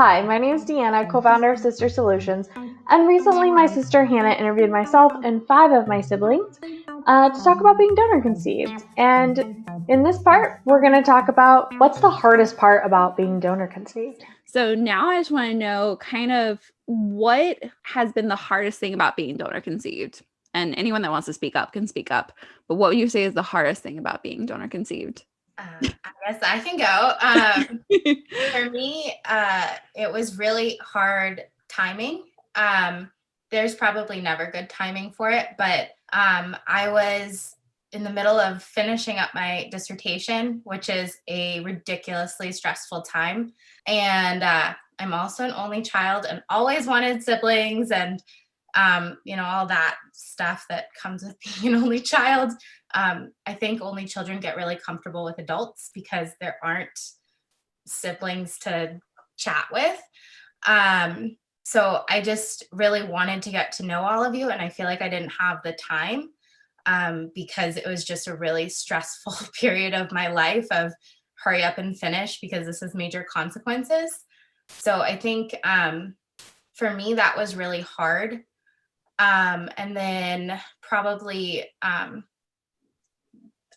Hi, my name is Deanna, co-founder of Sister Solutions, and recently my sister Hannah interviewed myself and five of my siblings to talk about being donor conceived. And in this part, we're going to talk about what's the hardest part about being donor conceived. So now I just want to know kind of what has been the hardest thing about being donor conceived. And anyone that wants to speak up can speak up. But what would you say is the hardest thing about being donor conceived? I guess I can go. For me, it was really hard timing. There's probably never good timing for it, but I was in the middle of finishing up my dissertation, which is a ridiculously stressful time. And I'm also an only child and always wanted siblings and, all that stuff that comes with being an only child. I think only children get really comfortable with adults because there aren't siblings to chat with. So I just really wanted to get to know all of you, and I feel like I didn't have the time because it was just a really stressful period of my life of hurry up and finish because this has major consequences. So I think for me that was really hard. And then probably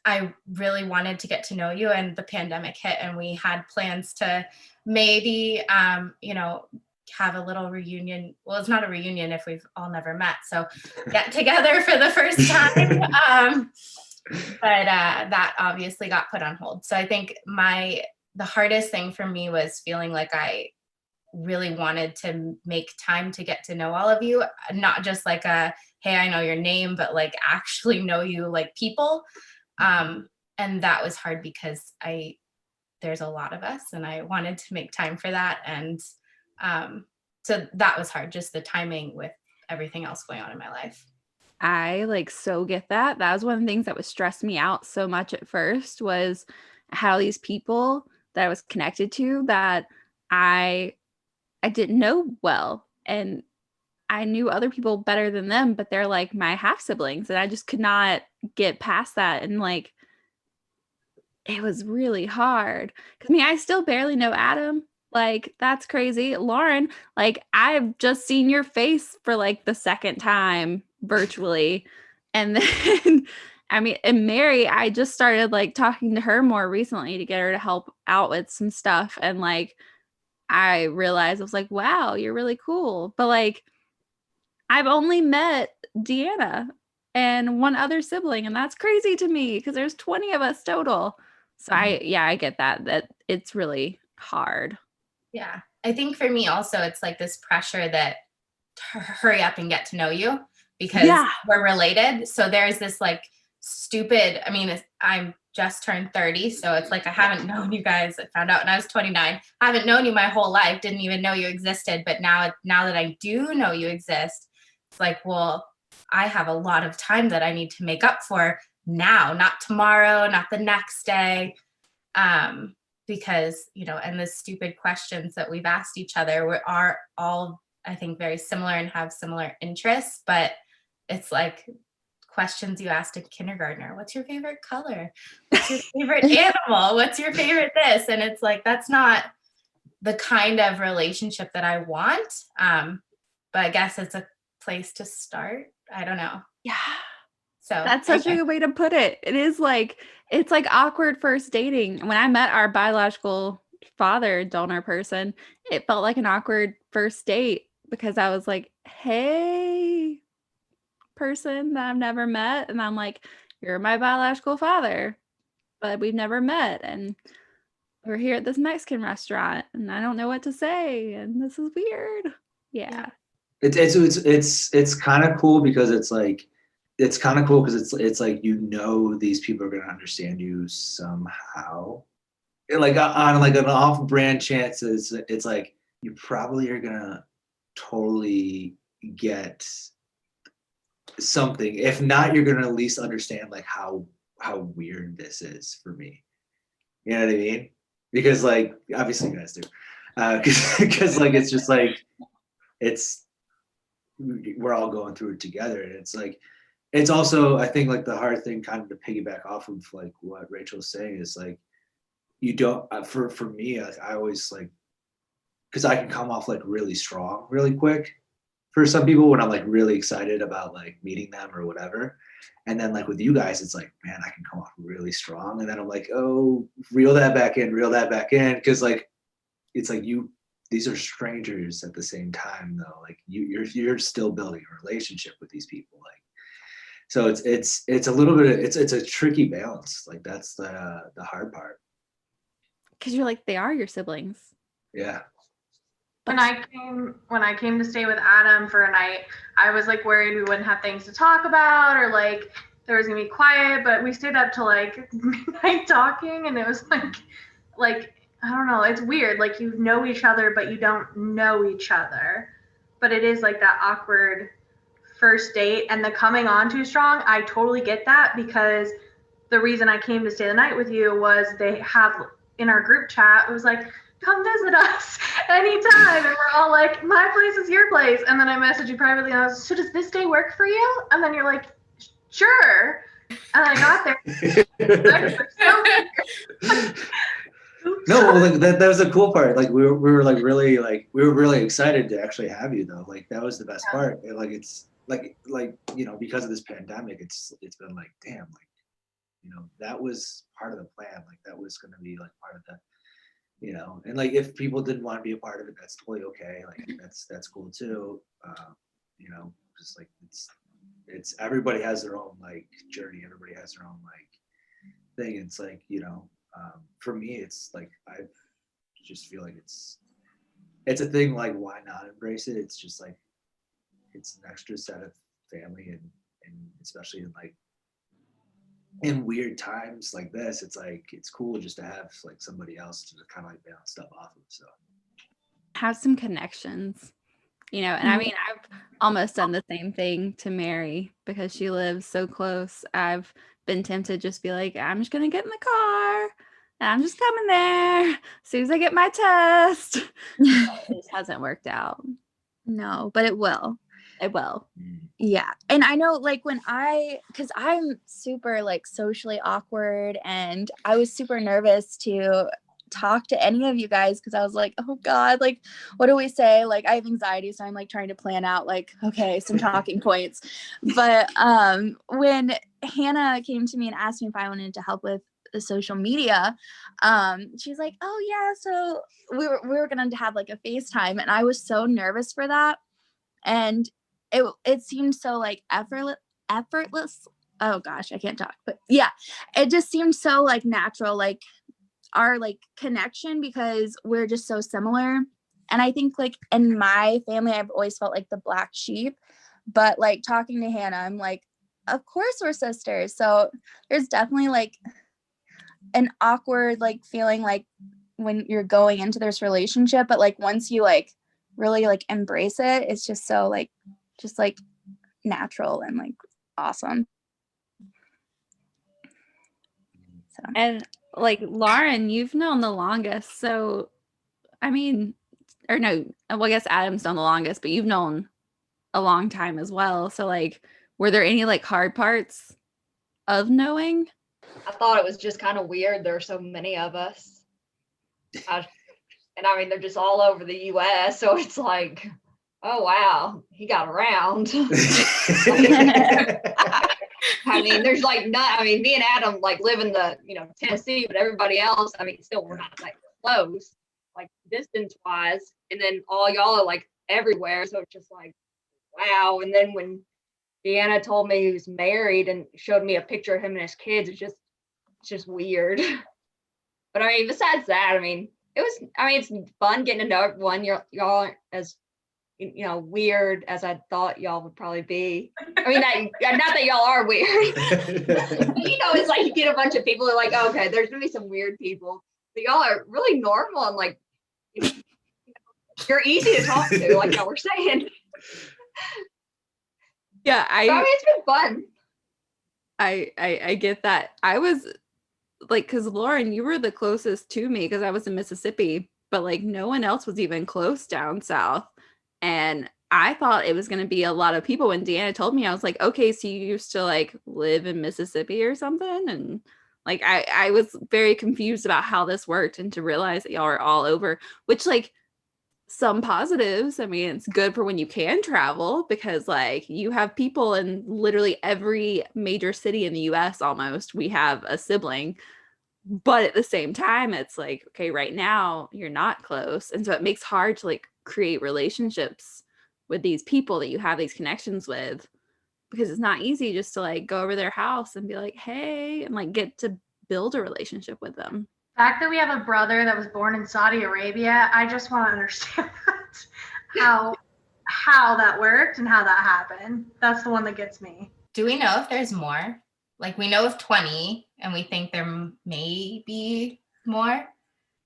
I really wanted to get to know you, and the pandemic hit, and we had plans to maybe, have a little reunion. Well, it's not a reunion if we've all never met, so get together for the first time. But that obviously got put on hold. So I think the hardest thing for me was feeling like I really wanted to make time to get to know all of you, not just like hey, I know your name, but like actually know you like people. And that was hard because there's a lot of us and I wanted to make time for that. And so that was hard, just the timing with everything else going on in my life. I so get that. That was one of the things that was stressed me out so much at first was how these people that I was connected to that I didn't know well. And I knew other people better than them, but they're like my half siblings. And I just could not get past that. And it was really hard. Cause I still barely know Adam. That's crazy. Lauren, I've just seen your face for the second time virtually. And then and Mary, I just started talking to her more recently to get her to help out with some stuff. And I realized I was like, wow, you're really cool. But I've only met Deanna and one other sibling, and that's crazy to me because there's 20 of us total. So I get that it's really hard. Yeah. I think for me also, it's like this pressure that hurry up and get to know you because we're related. So there's this stupid, I'm just turned 30. So it's like, I haven't known you guys. I found out when I was 29. I haven't known you my whole life. Didn't even know you existed. But now that I do know you exist, it's like, well, I have a lot of time that I need to make up for now, not tomorrow, not the next day. Because, and the stupid questions that we've asked each other are all, I think, very similar and have similar interests, but it's like questions you asked a kindergartner. What's your favorite color? What's your favorite animal? What's your favorite this? And it's like, that's not the kind of relationship that I want. But I guess it's a place to start. I don't know. Yeah. So that's such a good way to put it. It is it's like awkward first dating. When I met our biological father donor person, it felt like an awkward first date because I was like, hey, person that I've never met. And I'm like, you're my biological father, but we've never met. And we're here at this Mexican restaurant and I don't know what to say. And this is weird. Yeah. It's kind of cool because it's kind of cool because it's like these people are gonna understand you somehow. Like on an off-brand chance, it's like you probably are gonna totally get something. If not, you're gonna at least understand how weird this is for me. You know what I mean? Because obviously you guys do. Because it's just we're all going through it together, and it's also, I think, the hard thing kind of to piggyback off of what Rachel's saying is you don't for me, I always because I can come off like really strong really quick for some people when I'm like really excited about like meeting them or whatever. And then like with you guys, it's like, man, I can come off really strong. And then I'm like, oh, reel that back in. Cause like, it's like these are strangers at the same time though. Like you're still building a relationship with these people. Like, so it's a little bit, it's a tricky balance. Like that's the hard part. Cause you're like, they are your siblings. Yeah. When I came to stay with Adam for a night, I was like worried we wouldn't have things to talk about or like there was gonna be quiet, but we stayed up till like midnight talking, and it was like I don't know, it's weird. Like you know each other, but you don't know each other. But it is like that awkward first date, and the coming on too strong. I totally get that, because the reason I came to stay the night with you was they have in our group chat, it was like, come visit us anytime. And we're all like, my place is your place. And then I messaged you privately and I was, so does this day work for you? And then you're like, sure. And I got there. No, well, like that was the cool part. Like we were really excited to actually have you though. Like that was the best part. And, like it's like you know, because of this pandemic, it's been like, damn, like, you know, that was part of the plan. Like that was gonna be like part of the, you know, and like if people didn't want to be a part of it, that's totally okay. Like that's cool too. You know, just like it's everybody has their own like journey. Everybody has their own like thing. It's like, you know, for me, it's like I just feel like it's a thing. Like why not embrace it? It's just like it's an extra set of family, and especially in like in weird times like this, it's like it's cool just to have like somebody else to kind of like bounce stuff off of. So have some connections, you know. And I mean, I've almost done the same thing to Mary because she lives so close. I've been tempted to just be like, I'm just gonna get in the car and I'm just coming there as soon as I get my test. It just hasn't worked out. No, but it will. It will. Yeah. And I know like because I'm super like socially awkward, and I was super nervous to talk to any of you guys because I was like, oh God, like what do we say? Like I have anxiety, so I'm like trying to plan out like, okay, some talking points. But when Hannah came to me and asked me if I wanted to help with the social media, she's like, oh yeah, so we were gonna have like a FaceTime, and I was so nervous for that. And it seemed so like effortless. Oh gosh, I can't talk, but yeah, it just seemed so like natural, like our like connection, because we're just so similar. And I think like in my family, I've always felt like the black sheep, but like talking to Hannah, I'm like, of course we're sisters. So there's definitely like an awkward like feeling like when you're going into this relationship, but like once you like really like embrace it, it's just so like just like natural and like awesome. So. And like Lauren, you've known the longest, so I mean, or no, well I guess Adam's known the longest, but you've known a long time as well. So like, were there any like hard parts of knowing? I thought it was just kind of weird. There are so many of us. And I mean, they're just all over the US. So it's like, oh, wow, he got around. I mean, there's like me and Adam like live in the, you know, Tennessee, but everybody else, I mean, still we're not like close, like distance wise. And then all y'all are like everywhere. So it's just like, wow. And then when Deanna told me he was married and showed me a picture of him and his kids, it's just weird. But I mean, besides that, I mean, it's fun getting to know everyone. Y'all aren't as, you know, weird as I thought y'all would probably be. I mean, not that y'all are weird. But, you know, it's like you get a bunch of people who are like, oh, okay, there's gonna be some weird people. But y'all are really normal and like, you know, you're easy to talk to, like y'all were saying. Yeah, I mean, it's been fun. I get that. I was like, because Lauren, you were the closest to me because I was in Mississippi, but like no one else was even close down south. And I thought it was going to be a lot of people. When Deanna told me, I was like, okay, so you used to like live in Mississippi or something? And like, I was very confused about how this worked, and to realize that y'all are all over, which like some positives. I mean, it's good for when you can travel because like you have people in literally every major city in the US almost. We have a sibling. But at the same time, it's like, okay, right now you're not close. And so it makes hard to like create relationships with these people that you have these connections with because it's not easy just to like go over their house and be like, hey, and like get to build a relationship with them. The fact that we have a brother that was born in Saudi Arabia, I just want to understand that, how that worked and how that happened. That's the one that gets me. Do we know if there's more? Like we know of 20 and we think there may be more.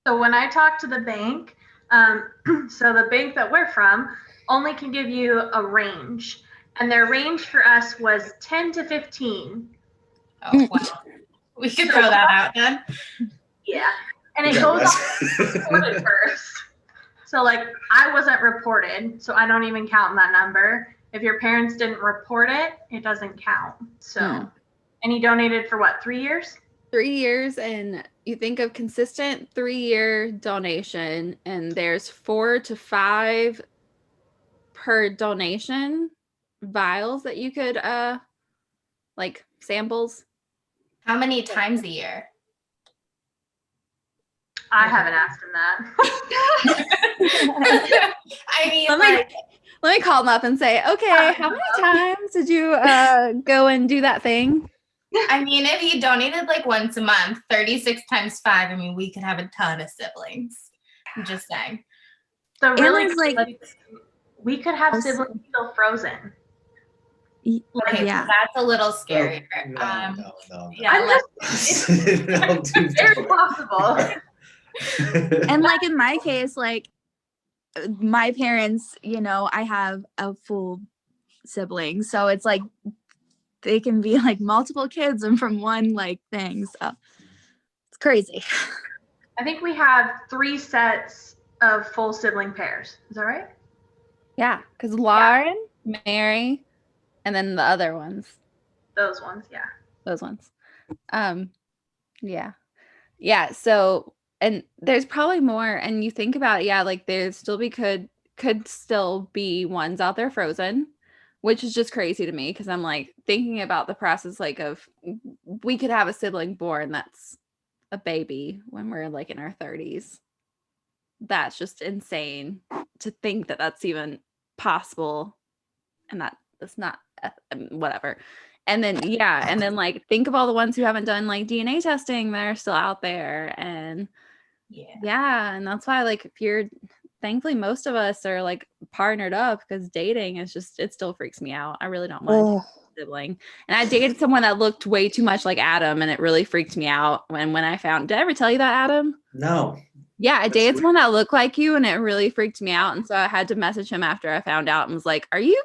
So when I talk to the bank, so the bank that we're from only can give you a range. And their range for us was 10 to 15. Oh, wow. We could throw that out then. Yeah. And it goes on reported first. So like I wasn't reported, so I don't even count in that number. If your parents didn't report it, it doesn't count. So and he donated for what, 3 years? 3 years, and you think of consistent 3-year donation, and there's 4 to 5 per donation vials that you could like samples. How many times a year? I haven't asked him that. I mean, Let me call them up and say, okay, how many times did you go and do that thing? I mean, if you donated like once a month, 36 times 5, I mean, we could have a ton of siblings. I'm just saying. So really, like we could have siblings still frozen. Okay, yeah. so that's a little scarier. No. Yeah, It's very possible. And like in my case, like my parents, you know, I have a full sibling, so it's like they can be like multiple kids and from one like thing, so it's crazy. I think we have 3 sets of full sibling pairs. Is that right? Yeah, because Lauren, Mary, and then the other ones. Those ones, yeah. Those ones. Yeah. So, and there's probably more, and you think about it, yeah, like there still could still be ones out there frozen, which is just crazy to me because I'm like thinking about the process like of we could have a sibling born that's a baby when we're like in our 30s. That's just insane to think that that's even possible, and that's not whatever. And then like think of all the ones who haven't done like DNA testing that are still out there, and and that's why like if you're thankfully most of us are like partnered up because dating is just it still freaks me out. I really don't mind sibling, and I dated someone that looked way too much like Adam, and it really freaked me out when I found. Did I ever tell you that, Adam? No. Yeah, I dated someone that looked like you, and it really freaked me out. And so I had to message him after I found out and was like, "Are you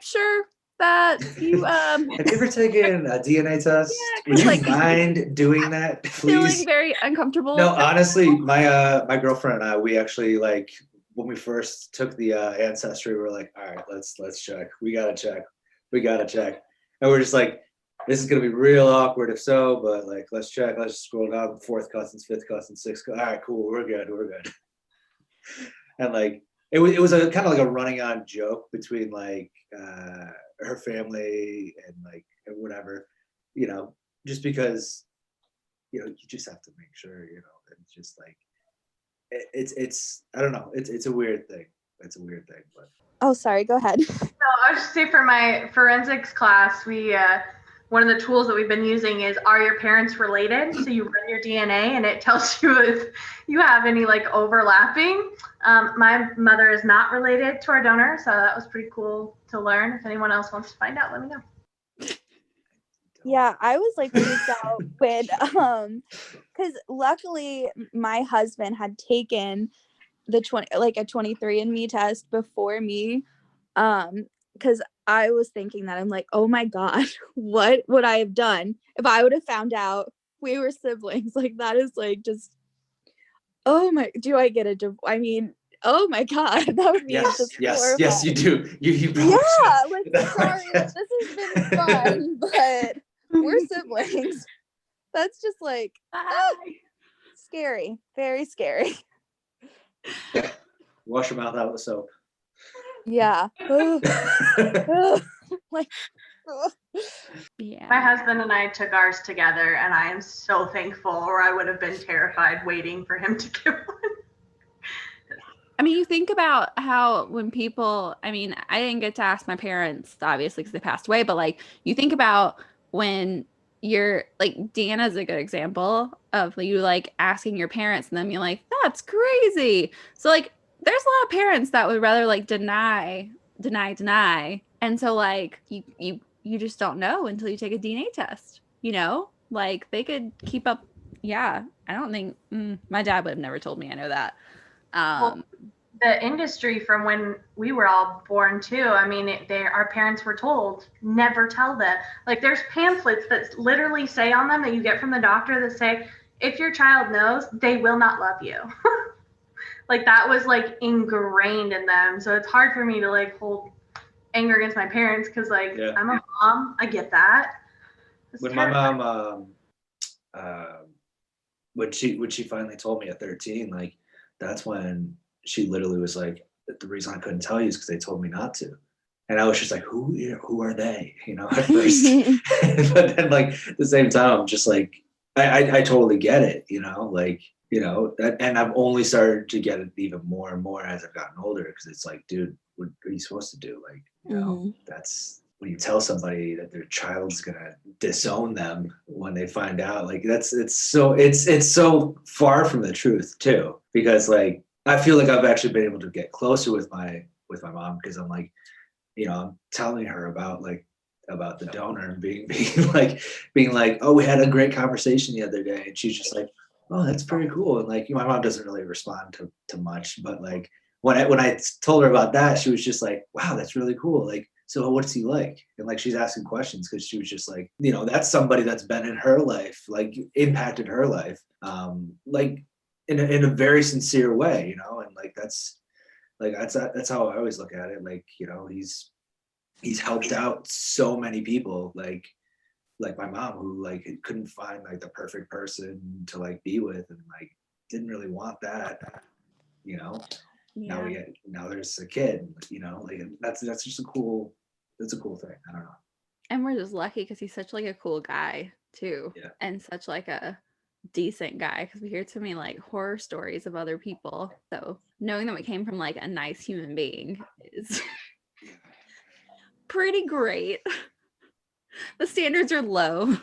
sure that you Have you ever taken a DNA test? Yeah, Would you like, mind doing that, feeling please?" very uncomfortable? No, honestly, my girlfriend and I, we actually like when we first took the ancestry, we were like, all right, let's check. We gotta check. And we're just like, this is gonna be real awkward if so, but like let's check. Let's just scroll down, 4th cousins, 5th cousins, 6th cousins. All right, cool, we're good. And like it was a kind of like a running on joke between like her family and like whatever, you know, just because, you know, you just have to make sure, you know, it's just like it's I don't know, it's a weird thing. It's a weird thing, but Oh, sorry, go ahead. No, I was just saying for my forensics class, we one of the tools that we've been using is Are Your Parents Related? So you run your DNA and it tells you if you have any like overlapping. My mother is not related to our donor, so that was pretty cool to learn. If anyone else wants to find out, let me know. Yeah, I was like freaked out when because luckily my husband had taken the a 23andMe test before me, because I was thinking that I'm like, oh my god, what would I have done if I would have found out we were siblings? Like that is like just, oh my, do I get a I mean, oh my god, that would be just horrifying. Yes, you do. You yeah, like sorry, this has been fun, but we're siblings. That's just like scary, very scary. Wash your mouth out with soap. Yeah. Like, Yeah. My husband and I took ours together, and I am so thankful, or I would have been terrified waiting for him to get one. I mean, you think about how when people, I mean, I didn't get to ask my parents, obviously, because they passed away, but like, you think about when you're like, Deanna's a good example of you like asking your parents and then you're like, that's crazy. So, like, there's a lot of parents that would rather like deny. And so, like, you just don't know until you take a DNA test, you know? Like, they could keep up. Yeah. I don't think my dad would have never told me. I know that. Well, the industry from when we were all born too, I mean, our parents were told never tell them. Like, there's pamphlets that literally say on them that you get from the doctor that say, if your child knows, they will not love you. Like, that was like ingrained in them. So it's hard for me to like hold anger against my parents because like I'm a mom. I get that. When my mom when she finally told me at 13, like, that's when she literally was like, the reason I couldn't tell you is because they told me not to. And I was just like, who are they? You know, at first. But then like at the same time, I'm just like, I totally get it, you know, like, you know, and I've only started to get it even more and more as I've gotten older, because it's like, dude, what are you supposed to do? Like, you know, that's when you tell somebody that their child's gonna disown them when they find out, like, it's so far from the truth too, because like I feel like I've actually been able to get closer with my mom, because I'm like, you know, I'm telling her about the donor and being like, oh, we had a great conversation the other day, and she's just like, oh, that's pretty cool. And like, my mom doesn't really respond to much, but like when I told her about that, she was just like, wow, that's really cool. Like, so what's he like? And like, she's asking questions because she was just like, you know, that's somebody that's been in her life, like impacted her life, like in a very sincere way, you know, and like that's how I always look at it. Like, you know, he's helped out so many people, like my mom, who like couldn't find like the perfect person to like be with, and like didn't really want that, you know. Yeah. Now there's a kid, you know, like that's just a cool thing. I don't know. And we're just lucky because he's such like a cool guy too. Yeah. And such like a decent guy, because we hear too many like horror stories of other people. So knowing that we came from like a nice human being is pretty great. The standards are low.